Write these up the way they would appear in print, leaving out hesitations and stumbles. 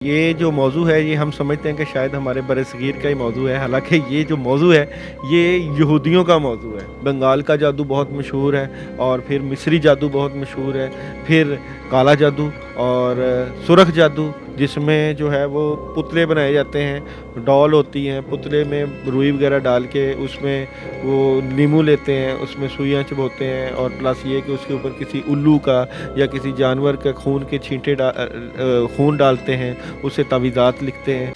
ये जो मौज़ू है ये हम समझते हैं कि शायद हमारे बरसगीर का ही मौज़ू है, हालाँकि ये जो मौज़ू है ये यहूदियों का मौज़ू है। बंगाल का जादू बहुत मशहूर है और फिर मिस्री जादू बहुत मशहूर है, फिर काला जादू और सुरख जादू जिसमें जो है वो पुतले बनाए जाते हैं, डॉल होती हैं, पुतले में रुई वगैरह डाल के उसमें वो नींबू लेते हैं, उसमें सुइयाँ चुभोते हैं और प्लस ये कि उसके ऊपर किसी उल्लू का या किसी जानवर का खून के छींटे खून डालते हैं, उससे तावीज़ात लिखते हैं।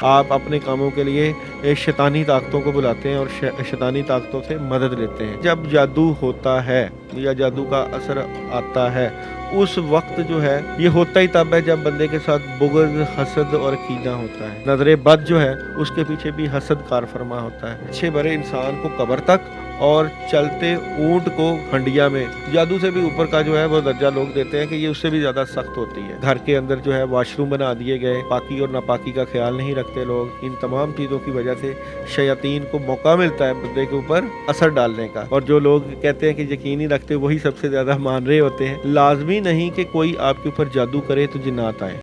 आप अपने कामों के लिए शैतानी ताकतों को बुलाते हैं और शैतानी ताकतों से मदद लेते हैं। जब जादू होता है या जादू का असर आता है उस वक्त जो है ये होता ही तब है जब बंदे के साथ बुग़्ज़, हसद और कीना होता है। नज़रे बद जो है उसके पीछे भी हसद कार फरमा होता है। अच्छे भरे इंसान को कब्र तक और चलते ऊंट को हंडिया में, जादू से भी ऊपर का जो है वो दर्जा लोग देते हैं कि ये उससे भी ज़्यादा सख्त होती है। घर के अंदर जो है वाशरूम बना दिए गए, पाकी और नापाकी का ख्याल नहीं रखते लोग। इन तमाम चीज़ों की वजह से शयातीन को मौका मिलता है बंदे के ऊपर असर डालने का, और जो लोग कहते हैं कि यकीन नहीं रखते वही सबसे ज़्यादा मान रहे होते हैं। लाजमी नहीं कि कोई आपके ऊपर जादू करे तो जिन्नात आए।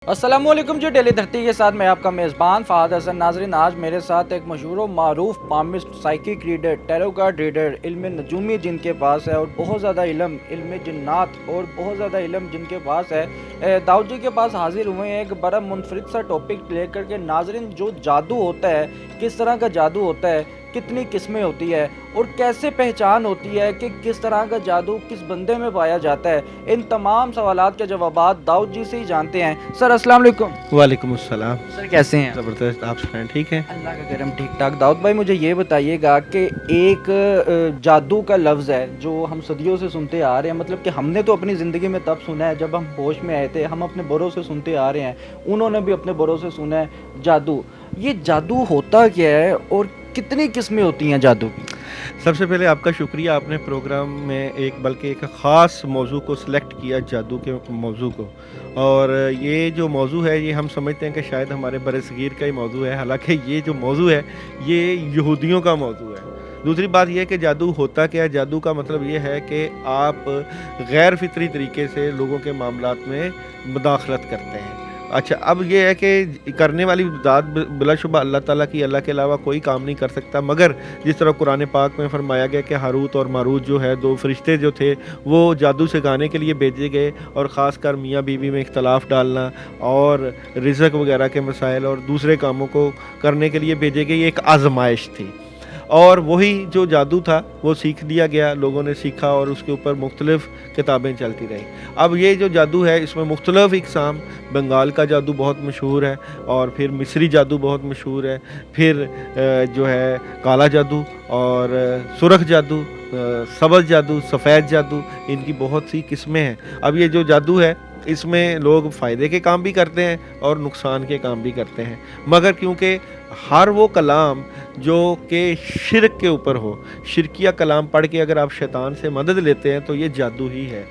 अस्सलामुअलैकुम जी, डेली धरती के साथ मैं आपका मेज़बान फ़हाद हसन। नाज़रीन, आज मेरे साथ एक मशहूर और मारूफ palmist, psychic reader, tarot card reader, इल्म नजूमी जिनके पास है और बहुत ज़्यादा इल्म जिन्नात और बहुत ज़्यादा इल्म जिनके पास है, दाऊद जी के पास हाजिर हुए हैं एक बड़ा मुनफरिद सा टॉपिक लेकर के। नाज़रीन, जो जादू होता है, किस तरह का जादू होता है, कितनी किस्में होती है और कैसे पहचान होती है कि किस तरह का जादू किस बंदे में पाया जाता है, इन तमाम सवालात के जवाबात दाऊद जी से ही जानते हैं। सर अस्सलाम वालेकुम। वालेकुम अस्सलाम। सर कैसे हैं? ज़बरदस्त, आप सुनाएं? ठीक है, अल्लाह का करम, ठीक ठाक। दाऊद भाई, मुझे ये बताइएगा कि एक जादू का लफ्ज़ है जो हम सदियों से सुनते आ रहे हैं, मतलब कि हमने तो अपनी ज़िंदगी में तब सुना है जब हम होश में आए थे, हम अपने बड़ों से सुनते आ रहे हैं, उन्होंने भी अपने बड़ों से सुना है जादू। ये जादू होता क्या है और कितनी किस्में होती हैं जादू की? सबसे पहले आपका शुक्रिया, आपने प्रोग्राम में बल्कि एक ख़ास मौजू को सिलेक्ट किया, जादू के मौजू को। और ये जो मौजू है ये हम समझते हैं कि शायद हमारे बरसगीर का ही मौजू है, हालांकि ये जो मौजू है ये यहूदियों का मौजू है। दूसरी बात यह है कि जादू होता क्या है। जादू का मतलब ये है कि आप गैर फितरी तरीके से लोगों के मामलात में मुदाखलत करते हैं। अच्छा, अब ये है कि करने वाली ज़ात बिलाशुबा अल्लाह ताला की, अल्लाह के अलावा कोई काम नहीं कर सकता। मगर जिस तरह कुरान पाक में फरमाया गया कि हारूत और मारूत जो है, दो फरिश्ते जो थे वो जादू सिखाने के लिए भेजे गए, और ख़ास कर मियाँ बीवी में इख्तलाफ डालना और रिज़्क वगैरह के मसाइल और दूसरे कामों को करने के लिए भेजे गए, ये एक आजमाइश थी। और वही जो जादू था वो सीख लिया गया, लोगों ने सीखा और उसके ऊपर मुख्तलिफ़ किताबें चलती रहीं। अब ये जो जादू है इसमें मुख्तलिफ़ इक़साम, बंगाल का जादू बहुत मशहूर है और फिर मिस्री जादू बहुत मशहूर है, फिर जो है काला जादू और सुरख जादू, सब्ज़ जादू, सफ़ेद जादू, इनकी बहुत सी किस्में हैं। अब ये जो जादू है इसमें लोग फ़ायदे के काम भी करते हैं और नुकसान के काम भी करते हैं, मगर क्योंकि हर वो कलाम जो कि शिरक के ऊपर हो, शिरकिया कलाम पढ़ के अगर आप शैतान से मदद लेते हैं तो ये जादू ही है।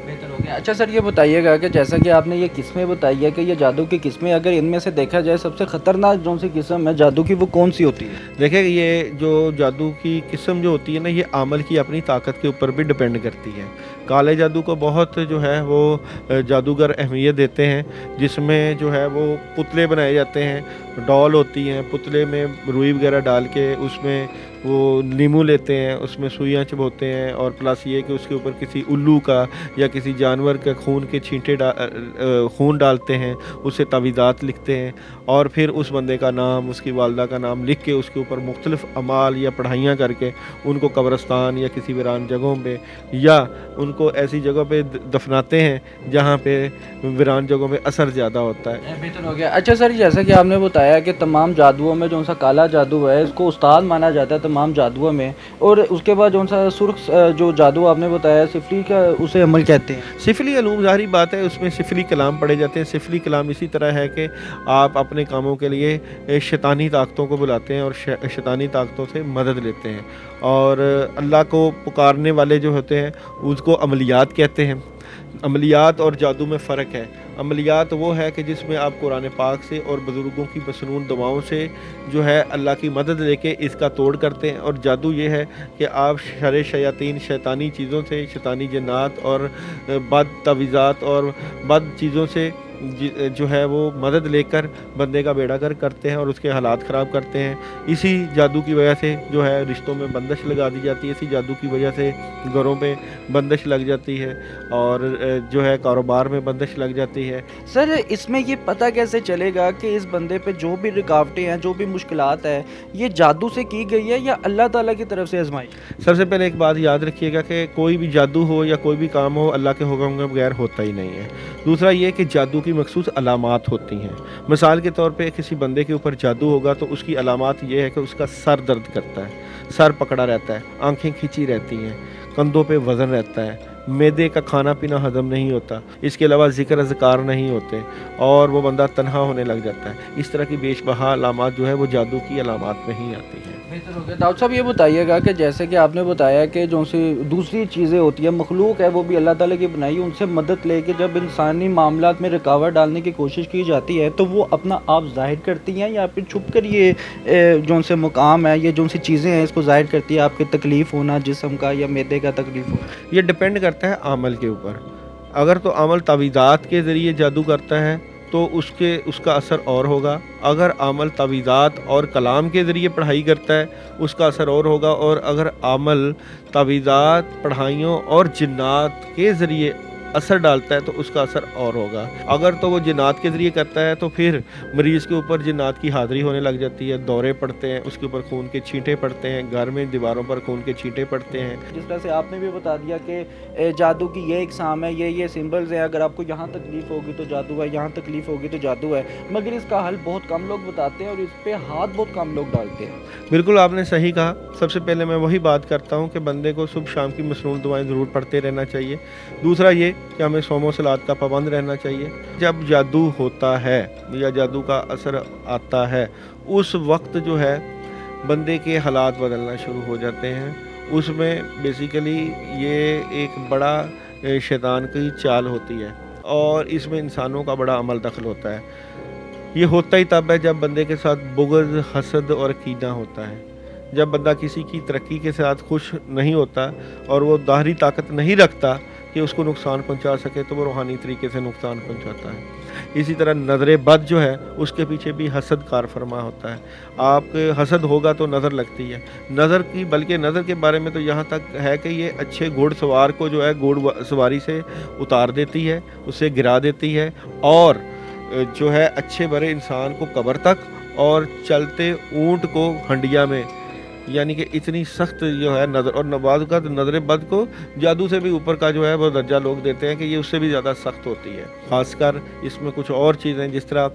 बेहतर हो गया। अच्छा सर, ये बताइएगा कि जैसा कि आपने ये किस्में बताई है कि ये जादू की किस्में, अगर इनमें से देखा जाए सबसे ख़तरनाक जो सी किस्म है जादू की वो कौन सी होती है? देखिए, ये जो जादू की किस्म जो होती है ना, ये अमल की अपनी ताकत के ऊपर भी डिपेंड करती है। काले जादू को बहुत जो है वो जादूगर अहमियत देते हैं, जिसमें जो है वो पुतले बनाए जाते हैं, डॉल होती हैं, पुतले में रुई वगैरह डाल के उसमें वो नींबू लेते हैं, उसमें सुइयाँ चुभोते हैं और प्लस ये कि उसके ऊपर किसी उल्लू का या किसी जानवर का खून के छींटे खून डालते हैं, उससे तावीज़ात लिखते हैं और फिर उस बंदे का नाम, उसकी वालदा का नाम लिख के उसके ऊपर मुख्तलिफ़ अमाल या पढ़ाइयाँ करके उनको कब्रस्तान या किसी वीरान जगहों पे या उनको ऐसी जगह पे दफनाते हैं जहाँ पे वीरान जगहों पे असर ज़्यादा होता है। बेहतर हो गया। अच्छा सर, जैसा कि आपने बताया कि तमाम जादुओं में जो सा काला जादू है इसको उस्ताद माना जाता है तमाम जादुओं में, और उसके बाद जो सा सुर्ख जो जादू आपने बताया सिफली का, उसे अमल कहते हैं। सिफली अलूम, ज़ाहिर बात है उसमें सिफली कलाम पढ़े जाते हैं। सिफली कलाम इसी तरह है कि आप अपने कामों के लिए शैतानी ताकतों को बुलाते हैं और शैतानी ताकतों से मदद लेते हैं, और अल्लाह को पुकारने वाले जो होते हैं उसको अमलियात कहते हैं। अमलियात और जादू में फ़र्क है। عملیات وہ ہے کہ جس میں آپ قرآن پاک سے اور بزرگوں کی مسنون دعاؤں سے جو ہے اللہ کی مدد لے کے اس کا توڑ کرتے ہیں. اور جادو یہ ہے کہ آپ شر شیاطین شیطانی چیزوں سے, شیطانی جنات اور بد تعویذات اور بد چیزوں سے جو ہے وہ مدد لے کر بندے کا بیڑا گر کرتے ہیں اور اس کے حالات خراب کرتے ہیں. اسی جادو کی وجہ سے جو ہے رشتوں میں بندش لگا دی جاتی ہے, اسی جادو کی وجہ سے گھروں پہ بندش لگ جاتی ہے اور جو ہے کاروبار میں بندش لگ جاتی ہے. سر اس میں یہ پتہ کیسے چلے گا کہ اس بندے پہ جو بھی رکاوٹیں ہیں, جو بھی مشکلات ہیں, یہ جادو سے کی گئی ہے یا اللہ تعالیٰ کی طرف سے آزمائی؟ سب سے پہلے ایک بات یاد رکھیے گا کہ کوئی بھی جادو ہو یا کوئی بھی کام ہو اللہ کے حکم کے بغیر ہوتا ہی نہیں ہے. دوسرا یہ کہ جادو کی مخصوص علامات ہوتی ہیں. مثال کے طور پہ کسی بندے کے اوپر جادو ہوگا تو اس کی علامات یہ ہے کہ اس کا سر درد کرتا ہے, سر پکڑا رہتا ہے, آنکھیں کھنچی رہتی ہیں, کندھوں پہ وزن رہتا ہے, معدے کا کھانا پینا ہضم نہیں ہوتا, اس کے علاوہ ذکر اذکار نہیں ہوتے اور وہ بندہ تنہا ہونے لگ جاتا ہے. اس طرح کی بیش بہا علامات جو ہے وہ جادو کی علامات میں ہی آتی ہیں. بہتر ہو گیا. ڈاکٹر صاحب یہ بتائیے گا کہ جیسے کہ آپ نے بتایا کہ جو سی دوسری چیزیں ہوتی ہیں, مخلوق ہے وہ بھی اللہ تعالیٰ کی بنائی, ان سے مدد لے کے جب انسانی معاملات میں رکاوٹ ڈالنے کی کوشش کی جاتی ہے تو وہ اپنا آپ ظاہر کرتی ہیں یا پھر چھپ کر یہ جو سے مقام ہے, یہ جو سی چیزیں ہیں اس کو ظاہر کرتی ہے؟ آپ کی تکلیف ہونا جسم کا یا معدے کا تکلیف ہونا, یہ ڈپینڈ کرتا ہے عمل کے اوپر. اگر تو عمل تعویذات کے ذریعے جادو کرتا ہے تو اس کا اثر اور ہوگا. اگر عمل تعویذات اور کلام کے ذریعے پڑھائی کرتا ہے اس کا اثر اور ہوگا. اور اگر عمل تعویذات, پڑھائیوں اور جنات کے ذریعے اثر ڈالتا ہے تو اس کا اثر اور ہوگا. اگر تو وہ جنات کے ذریعے کرتا ہے تو پھر مریض کے اوپر جنات کی حاضری ہونے لگ جاتی ہے, دورے پڑتے ہیں, اس کے اوپر خون کے چھینٹے پڑتے ہیں, گھر میں دیواروں پر خون کے چھینٹے پڑتے ہیں. جس طرح سے آپ نے بھی بتا دیا کہ جادو کی یہ اقسام ہے, یہ سمبلز ہیں, اگر آپ کو یہاں تکلیف ہوگی تو جادو ہے, یہاں تکلیف ہوگی تو جادو ہے, مگر اس کا حل بہت کم لوگ بتاتے ہیں اور اس پہ ہاتھ بہت کم لوگ ڈالتے ہیں. بالکل آپ نے صحیح کہا. سب سے پہلے میں وہی بات کرتا ہوں کہ بندے کو صبح شام کی مسنون دعائیں ضرور پڑھتے رہنا چاہیے. دوسرا یہ کہ ہمیں صوم و صلات کا پابند رہنا چاہیے. جب جادو ہوتا ہے یا جادو کا اثر آتا ہے اس وقت جو ہے بندے کے حالات بدلنا شروع ہو جاتے ہیں. اس میں بیسیکلی یہ ایک بڑا شیطان کی چال ہوتی ہے اور اس میں انسانوں کا بڑا عمل دخل ہوتا ہے. یہ ہوتا ہی تب ہے جب بندے کے ساتھ بغض, حسد اور کینہ ہوتا ہے. جب بندہ کسی کی ترقی کے ساتھ خوش نہیں ہوتا اور وہ ظاہری طاقت نہیں رکھتا کہ اس کو نقصان پہنچا سکے تو وہ روحانی طریقے سے نقصان پہنچاتا ہے. اسی طرح نظر بد جو ہے اس کے پیچھے بھی حسد کار فرما ہوتا ہے. آپ کے حسد ہوگا تو نظر لگتی ہے. نظر کی بلکہ نظر کے بارے میں تو یہاں تک ہے کہ یہ اچھے گھوڑ سوار کو جو ہے گھوڑ سواری سے اتار دیتی ہے, اسے گرا دیتی ہے اور جو ہے اچھے برے انسان کو قبر تک اور چلتے اونٹ کو ہنڈیا میں, یعنی کہ اتنی سخت جو ہے نظر. اور نواز کا نظر بد کو جادو سے بھی اوپر کا جو ہے وہ درجہ لوگ دیتے ہیں کہ یہ اس سے بھی زیادہ سخت ہوتی ہے. خاص کر اس میں کچھ اور چیزیں جس طرح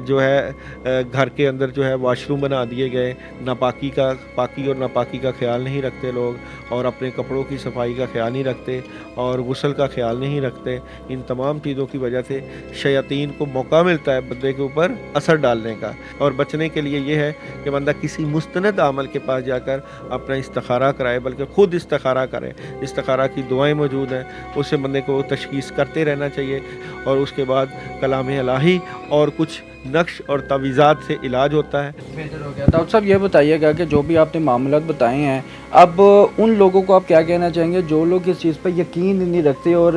جو ہے گھر کے اندر جو ہے واش روم بنا دیے گئے, پاکی اور ناپاکی کا خیال نہیں رکھتے لوگ اور اپنے کپڑوں کی صفائی کا خیال نہیں رکھتے اور غسل کا خیال نہیں رکھتے. ان تمام چیزوں کی وجہ سے شیاطین کو موقع ملتا ہے بندے کے اوپر اثر ڈالنے کا. اور بچنے کے لیے یہ ہے کہ بندہ کسی مستند عمل کے پاس جا کر اپنا استخارہ کرائے, بلکہ خود استخارہ کرے. استخارہ کی دعائیں موجود ہیں, اس سے بندے کو تشخیص کرتے رہنا چاہیے اور اس کے بعد کلام الہی اور کچھ نقش اور تعویذات سے علاج ہوتا ہے. بہتر ہو گیا. ڈاکٹر صاحب یہ بتائیے گا کہ جو بھی آپ نے معاملات بتائے ہیں, اب ان لوگوں کو آپ کیا کہنا چاہیں گے جو لوگ اس چیز پہ یقین نہیں رکھتے اور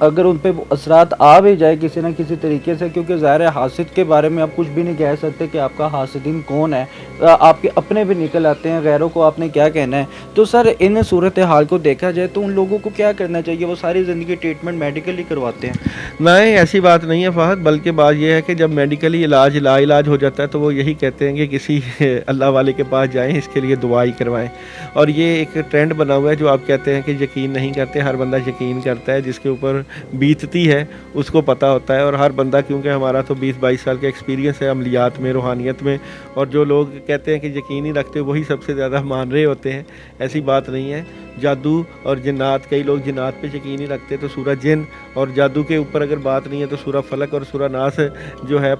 اگر ان پہ اثرات آ بھی جائے کسی نہ کسی طریقے سے, کیونکہ ظاہر ہے حاسد کے بارے میں آپ کچھ بھی نہیں کہہ سکتے کہ آپ کا حاسدین کون ہے, آپ کے اپنے بھی نکل آتے ہیں, غیروں کو آپ نے کیا کہنا ہے. تو سر ان صورتحال کو دیکھا جائے تو ان لوگوں کو کیا کرنا چاہیے؟ وہ ساری زندگی ٹریٹمنٹ میڈیکلی کرواتے ہیں. نہیں, ایسی بات نہیں ہے فہد, بلکہ بات یہ ہے کہ جب میڈیکلی علاج لا علاج ہو جاتا ہے تو وہ یہی کہتے ہیں کہ کسی اللہ والے کے پاس جائیں, اس کے لیے دعائی کروائیں. اور یہ ایک ٹرینڈ بنا ہوا ہے جو آپ کہتے ہیں کہ یقین نہیں کرتے. ہر بندہ یقین کرتا ہے, جس کے اوپر بیتتی ہے اس کو پتہ ہوتا ہے. اور ہر بندہ, کیونکہ ہمارا تو 20-22 سال کا ایکسپیرینس ہے عملیات میں, روحانیت میں, اور جو لوگ کہتے ہیں کہ یقین نہیں رکھتے وہی سب سے زیادہ مان رہے ہوتے ہیں. ایسی بات نہیں ہے. جادو اور جنات, کئی لوگ جنات پہ یقین نہیں رکھتے تو سورہ جن اور جادو کے اوپر اگر بات نہیں ہے تو سورہ فلق اور سورہ ناس جو ہے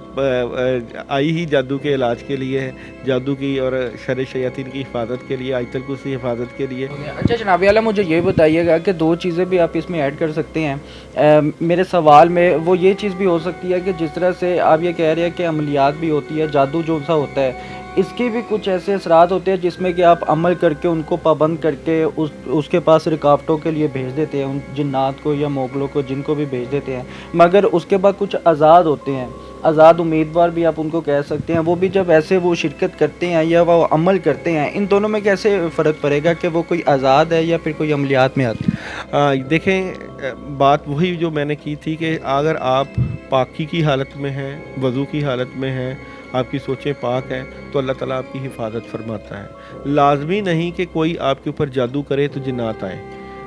आई ही जादू के इलाज के लिए है, जादू की और शर शयातीन की हिफाजत के लिए, आयतल कुर्सी हिफाजत के लिए। अच्छा जनाब आला, मुझे ये बताइएगा कि दो चीज़ें भी आप इसमें ऐड कर सकते हैं मेरे सवाल में। वो ये चीज़ भी हो सकती है कि जिस तरह से आप ये कह रहे हैं कि अमलियात भी होती है, जादू जो सा होता है, इसके भी कुछ ऐसे असरात होते हैं जिसमें कि आप अमल करके उनको पाबंद करके उसके पास रुकावटों के लिए भेज देते हैं, उन जिन्नात को या मोगलों को, जिनको भी भेज देते हैं, मगर उसके बाद कुछ आज़ाद होते हैं, आज़ाद उम्मीदवार भी आप उनको कह सकते हैं, वो भी जब ऐसे वो शिरकत करते हैं या वो अमल करते हैं, इन दोनों में कैसे फ़र्क पड़ेगा कि वो कोई आज़ाद है या फिर कोई अमलियात में आती है? देखें, बात वही जो मैंने की थी कि अगर आप पाकी की हालत में हैं, वज़ू की हालत में हैं, आपकी सोचें पाक हैं, तो अल्लाह ताला आपकी हिफाजत फरमाता है। लाजमी नहीं कि कोई आपके ऊपर जादू करे तो जिन्नात आए,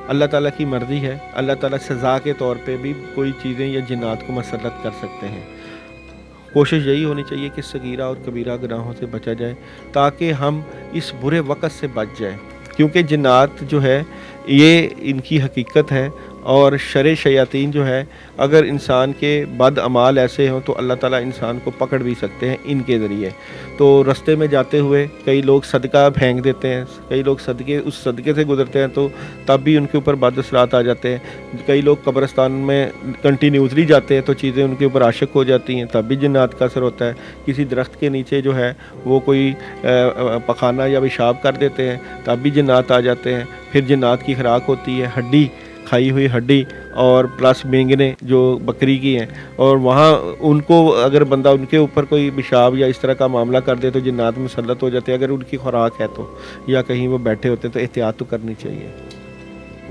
अल्लाह ताला की मर्ज़ी है। अल्लाह ताला सज़ा के तौर पे भी कोई चीज़ें या जिन्नात को मसल्लत कर सकते हैं। कोशिश यही होनी चाहिए कि सगीरा और कबीरा गुनाहों से बचा जाए ताकि हम इस बुरे वक़्त से बच जाएं, क्योंकि जिन्नात जो है ये इनकी हकीकत है, और शर शयातीन जो है, अगर इंसान के बद अमाल ऐसे हों तो अल्लाह ताला इंसान को पकड़ भी सकते हैं इनके ज़रिए। तो रास्ते में जाते हुए कई लोग सदका फेंक देते हैं, कई लोग उस सदक़े से गुज़रते हैं तो तब भी उनके ऊपर बद असरात आ जाते हैं। कई लोग कब्रिस्तान में कंटिन्यूसली जाते हैं तो चीज़ें उनके ऊपर आशिक हो जाती हैं, तब भी जिन्नात का असर होता है। किसी दरख्त के नीचे जो है वो कोई पखाना या पेशाब कर देते हैं, तब भी जिन्नात आ जाते हैं। फिर जिन्नात की खुराक होती है हड्डी, खाई हुई हड्डी, और प्लस बेंगने जो बकरी की हैं, और वहाँ उनको अगर बंदा उनके ऊपर कोई पेशाब या इस तरह का मामला कर दे तो जिन्नात मुसल्लत हो जाते हैं, अगर उनकी खुराक है तो, या कहीं वो बैठे होते हैं तो एहतियात तो करनी चाहिए।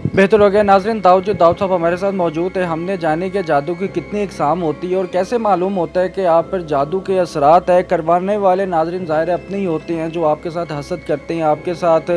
बेहतर हो गया। नाज़रीन, दाऊद साहब हमारे साथ मौजूद है। हमने जाने कि जादू की कितनी इकसाम होती है और कैसे मालूम होता है कि आप पर जादू के असरात है। करवाने वाले नाज़रीन ज़ाहिर अपने ही होते हैं, जो आपके साथ हसद करते हैं, आपके साथ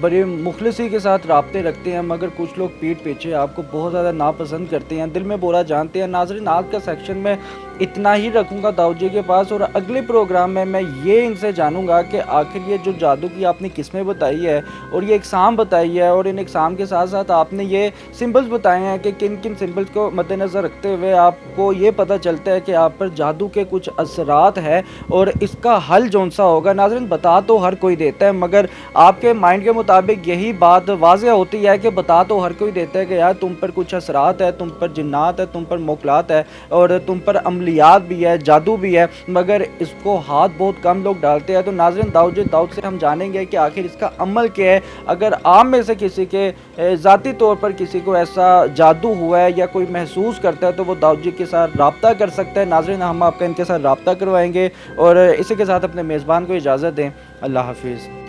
बड़ी मुखलिसी के साथ राब्ते रखते हैं, मगर कुछ लोग पीठ पीछे आपको बहुत ज़्यादा नापसंद करते हैं, दिल में बुरा जानते हैं। नाज़रीन, आज का सेक्शन में इतना ही रखूँगा दाऊद जी के पास, और अगले प्रोग्राम में मैं ये इनसे जानूँगा कि आखिर ये जो जादू की आपने किस्में बताई है और ये इकसाम बताई है, और इन इकसाम के साथ साथ आपने ये सिंबल्स बताए हैं कि किन किन सिंबल्स को मद्देनज़र रखते हुए आपको ये पता चलता है कि आप पर जादू के कुछ असरात है और इसका हल जौन सा होगा। नाज़रीन, बता तो हर कोई देता है, मगर आपके माइंड के मुताबिक यही बात वाज़ेह होती है कि बता तो हर कोई देता है कि यार तुम पर कुछ असरात है, तुम पर जिन्नात है, तुम पर मोकलात है, और तुम पर अमलियात भी है, जादू भी है, मगर इसको हाथ बहुत कम लोग डालते हैं। तो नाज़रीन, दाऊद से हम जानेंगे कि आखिर इसका अमल क्या है। अगर आप में से किसी के ज़ाती तौर पर किसी को ऐसा जादू हुआ है या कोई महसूस करता है तो वो दाऊद जी के साथ रब्ता कर सकता है। नाज़रीन, हम आपका इनके साथ रब्ता करवाएंगे, और इसी के साथ अपने मेज़बान को इजाज़त दें। अल्लाह हाफिज़।